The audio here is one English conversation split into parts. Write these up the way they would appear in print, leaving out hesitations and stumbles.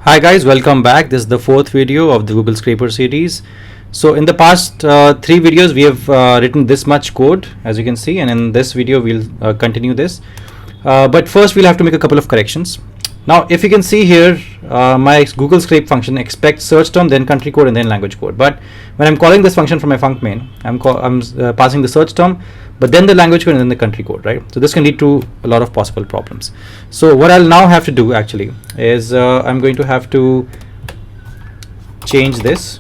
Hi guys, welcome back. This is the fourth video of the Google Scraper series. So in the past three videos we have written this much code, as you can see, and in this video we'll continue this. But first we'll have to make a couple of corrections. Now if you can see here, my Google Scrape function expects search term, then country code, and then language code. But when I'm calling this function from my func main, I'm passing the search term, but then the language code and then the country code, right? So this can lead to a lot of possible problems. So what I'll now have to do actually is I'm going to have to change this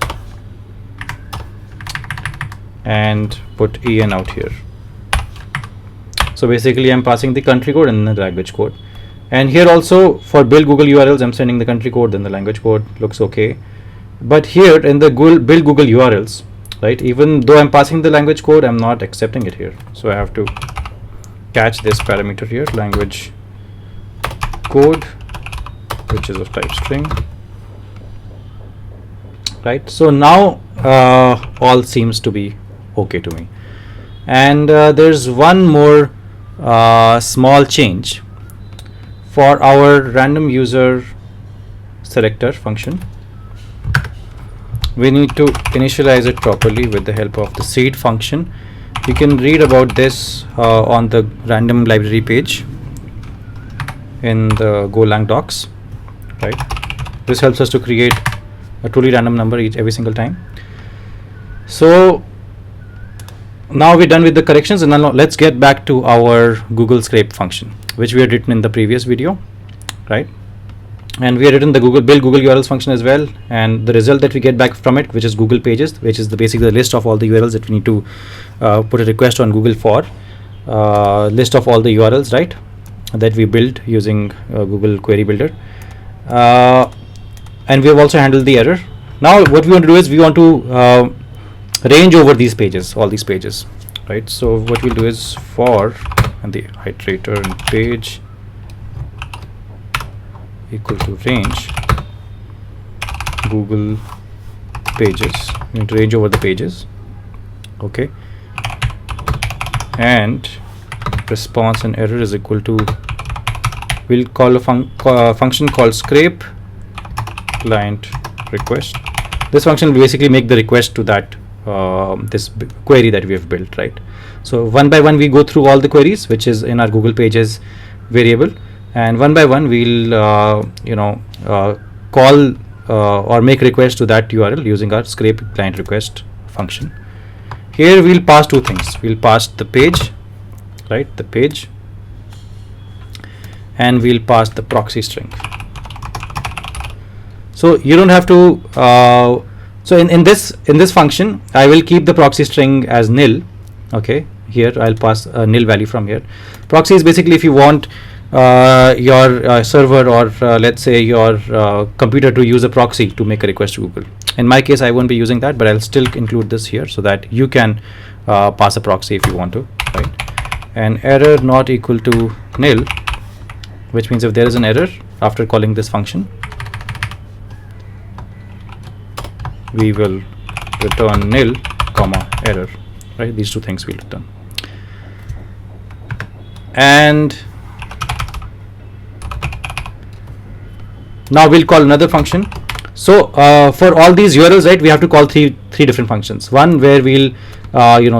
and put en out here. So basically I'm passing the country code and the language code. And here also for build Google URLs, I'm sending the country code, then the language code. Looks okay. But here in the build Google URLs, right, even though I'm passing the language code, I'm not accepting it here. So I have to catch this parameter here, language code, which is of type string. Right. So now all seems to be okay to me. And there's one more small change. For our random user selector function, we need to initialize it properly with the help of the seed function. You can read about this on the random library page in the Golang docs, right? This helps us to create a truly random number every single time. So now we're done with the corrections, and now let's get back to our Google Scrape function, which we had written in the previous video, right? And we had written the build Google URLs function as well, and the result that we get back from it, which is Google pages, which is basically the list of all the URLs that we need to put a request on Google for, list of all the URLs, right, that we built using Google Query Builder, and we have also handled the error. Now what we want to do is we want to range over these pages, all these pages, right? So what we'll do is for and the iterator and page equal to range Google pages. We need to range over the pages, okay? And response and error is equal to, we'll call a function called scrape client request. This function will basically make the request to that this query that we have built, right? So one by one we go through all the queries which is in our Google pages variable, and one by one we'll call or make request to that URL using our scrape client request function. Here we'll pass two things. We'll pass the page, right, the page, and we'll pass the proxy string. So you don't have to so in this function I will keep the proxy string as nil, okay? Here I'll pass a nil value from here. Proxy is basically if you want your server or let's say your computer to use a proxy to make a request to Google. In my case I won't be using that, but I'll still include this here so that you can pass a proxy if you want to, right? And error not equal to nil, which means if there is an error after calling this function, we will return nil comma error, right? These two things we'll return. And now we'll call another function. So for all these URLs, right, we have to call three different functions. One where we'll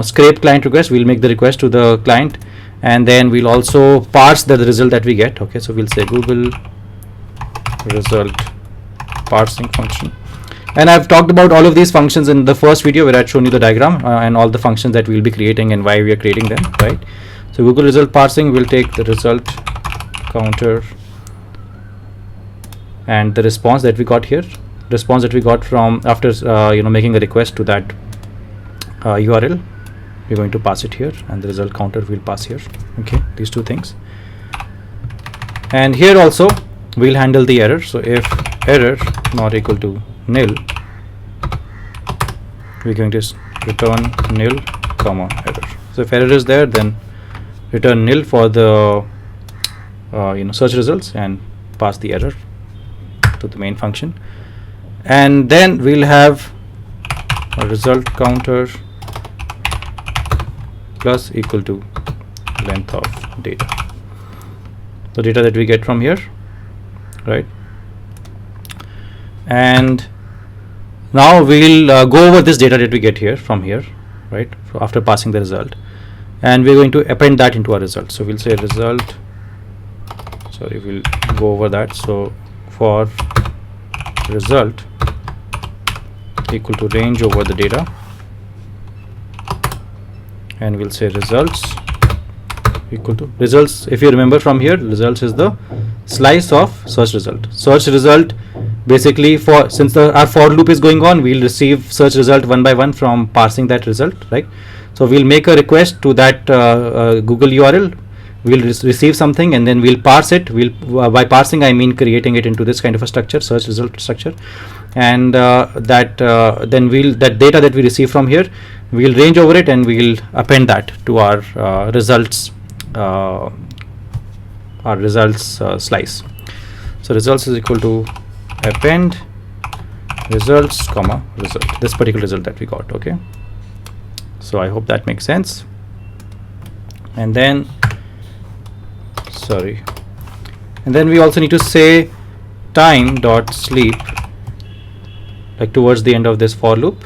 scrape client request, we'll make the request to the client, and then we'll also parse the result that we get, okay? So we'll say Google result parsing function. And I've talked about all of these functions in the first video where I'd shown you the diagram and all the functions that we'll be creating and why we are creating them, right? So Google result parsing will take the result counter and the response that we got here, response that we got from after making a request to that URL. We're going to pass it here, and the result counter will pass here, okay? These two things. And here also we'll handle the error. So if error not equal to nil, we're going to return nil comma error. So if error is there, then return nil for the search results and pass the error to the main function. And then we'll have a result counter plus equal to length of data. the data that we get from here, right? and now we'll go over this data that we get here from here, right, after passing the result, and we're going to append that into our result. So we'll say result, sorry, we'll go over that. So for result equal to range over the data, and we'll say results equal to results. If you remember from here, results is the slice of search result. Search result basically, for since our for loop is going on, we'll receive search result one by one from parsing that result, right? So we'll make a request to that Google URL, we'll receive something, and then we'll parse it. We'll by parsing I mean creating it into this kind of a structure, search result structure, and then we'll that data that we receive from here, we'll range over it and we'll append that to our results slice. So results is equal to append results comma result, this particular result that we got. Okay, so I hope that makes sense. And then we also need to say time dot sleep, like towards the end of this for loop.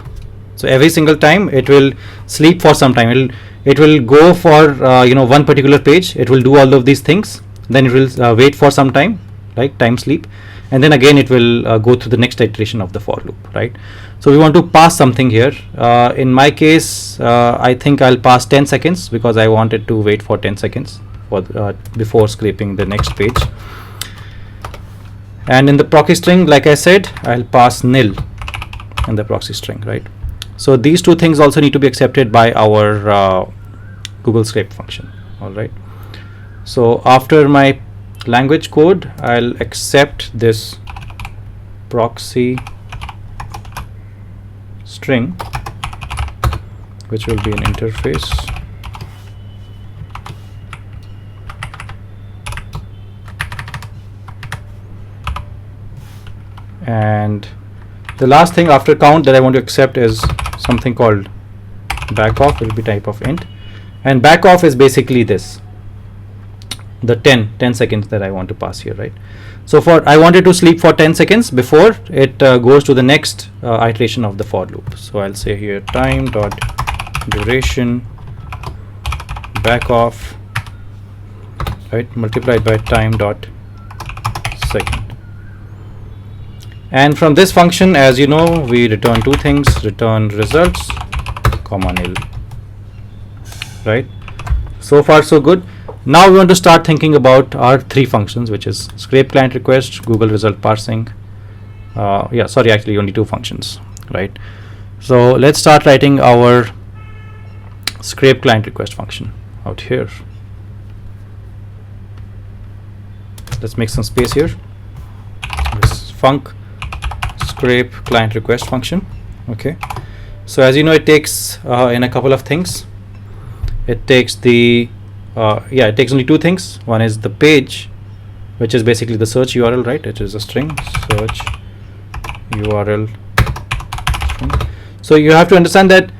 So every single time it will sleep for some time. It will go for one particular page. It will do all of these things. Then it will wait for some time, like time sleep, and then again it will go through the next iteration of the for loop, right? So we want to pass something here. In my case, I think I'll pass 10 seconds because I wanted to wait for 10 seconds for before scraping the next page. And in the proxy string, like I said, I'll pass nil in the proxy string, right? So these two things also need to be accepted by our Google scrape function. All right. So after my language code, I'll accept this proxy string, which will be an interface. And the last thing after count that I want to accept is something called backoff. It will be type of int, and backoff is basically this, the 10 seconds that I want to pass here, right? So I wanted to sleep for 10 seconds before it goes to the next iteration of the for loop. So I'll say here time dot duration backoff, right, multiplied by time dot second. And from this function, as you know, we return two things: return results comma nil, right? So far so good. Now we want to start thinking about our three functions, which is scrape client request, Google result parsing. Actually only two functions, right? So let's start writing our scrape client request function out here. Let's make some space here. This func scrape client request function. Okay, so as you know, it takes in a couple of things. It takes the it takes only two things. One is the page, which is basically the search URL, right? It is a string search URL string. So you have to understand that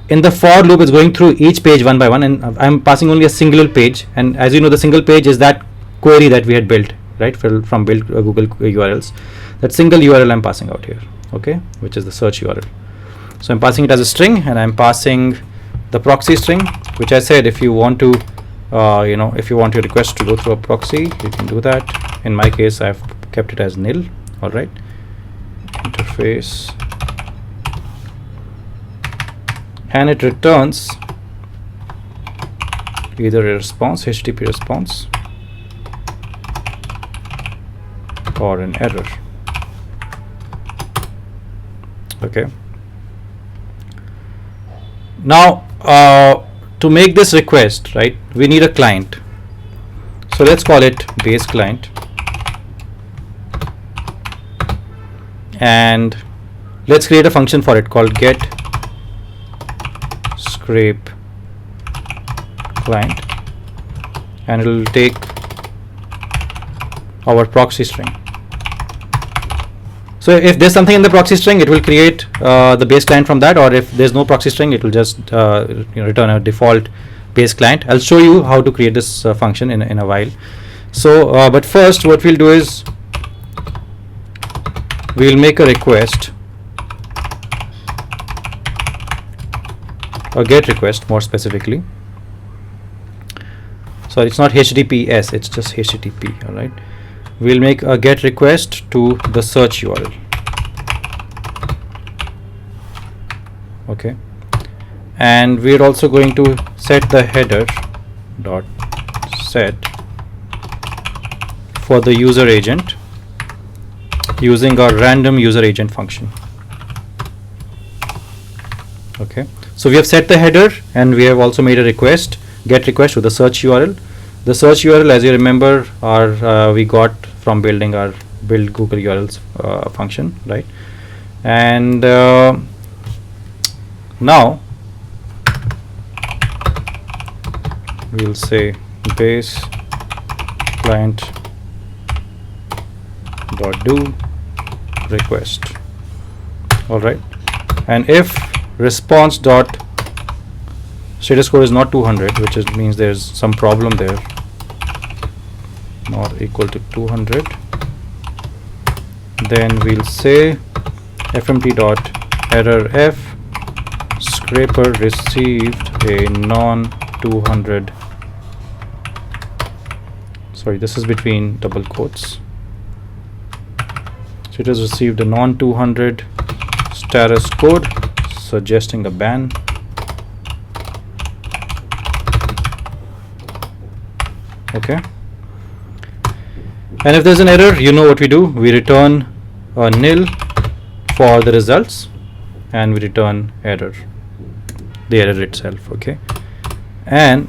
in the for loop, it's going through each page one by one, and I'm passing only a single page. And as you know, the single page is that query that we had built, right, from build Google URLs. That single URL I'm passing out here, okay, which is the search URL. So I'm passing it as a string, and I'm passing the proxy string, which I said if you want to if you want your request to go through a proxy, you can do that. In my case, I've kept it as nil. All right, interface, and it returns either a response, HTTP response, or an error. Okay, now to make this request, right, we need a client. So let's call it base client, and let's create a function for it called get scrape client, and it will take our proxy string. So if there's something in the proxy string, it will create the base client from that, or if there's no proxy string, it will just return a default base client. I'll show you how to create this function in a while. So but first what we'll do is we'll make a request, a GET request more specifically. Sorry, it's not HTTPS, it's just HTTP. All right, we'll make a GET request to the search URL. Okay, and we're also going to set the header dot set for the user agent using our random user agent function. Okay, so we have set the header and we have also made a request, GET request to the search URL. The search URL, as you remember, we got from building our build Google URLs function, right? And now we'll say base client dot do request. All right, and if response dot status code is not 200, which means there's some problem there, not equal to 200, then we'll say fmt dot error f scraper received a non 200, sorry, this is between double quotes, so it has received a non 200 status code suggesting a ban. Okay, and if there's an error, you know what we do, we return a nil for the results and we return error, the error itself. Okay, and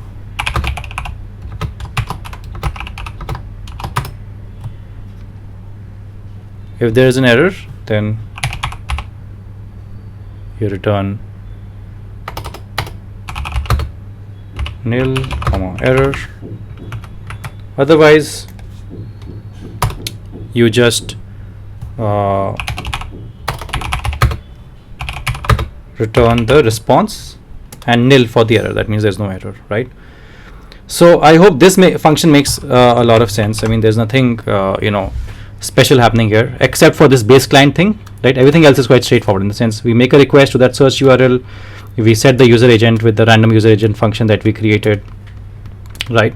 if there is an error, then you return nil comma error. Otherwise you just return the response and nil for the error. That means there's no error, right? So I hope this function makes a lot of sense. I mean, there's nothing special happening here except for this base client thing, right? Everything else is quite straightforward in the sense we make a request to that search URL, we set the user agent with the random user agent function that we created, right?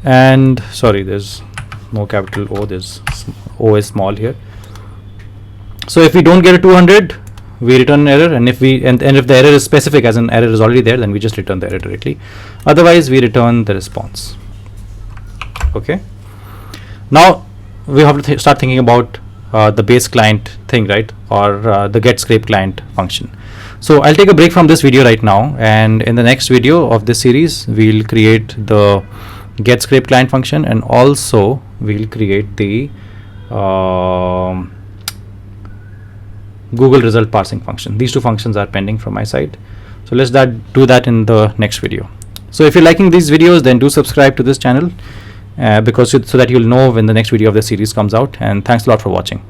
And sorry, there's no capital O, there's O is small here. So if we don't get a 200, we return an error, and if if the error is specific, as an error is already there, then we just return the error directly. Otherwise we return the response. Okay, now we have to start thinking about the base client thing, right? Or the get scrape client function. So I'll take a break from this video right now, and in the next video of this series we'll create the get scrape client function, and also we'll create the Google result parsing function. These two functions are pending from my side, so let's do that in the next video. So if you're liking these videos, then do subscribe to this channel because so that you'll know when the next video of the series comes out, and thanks a lot for watching.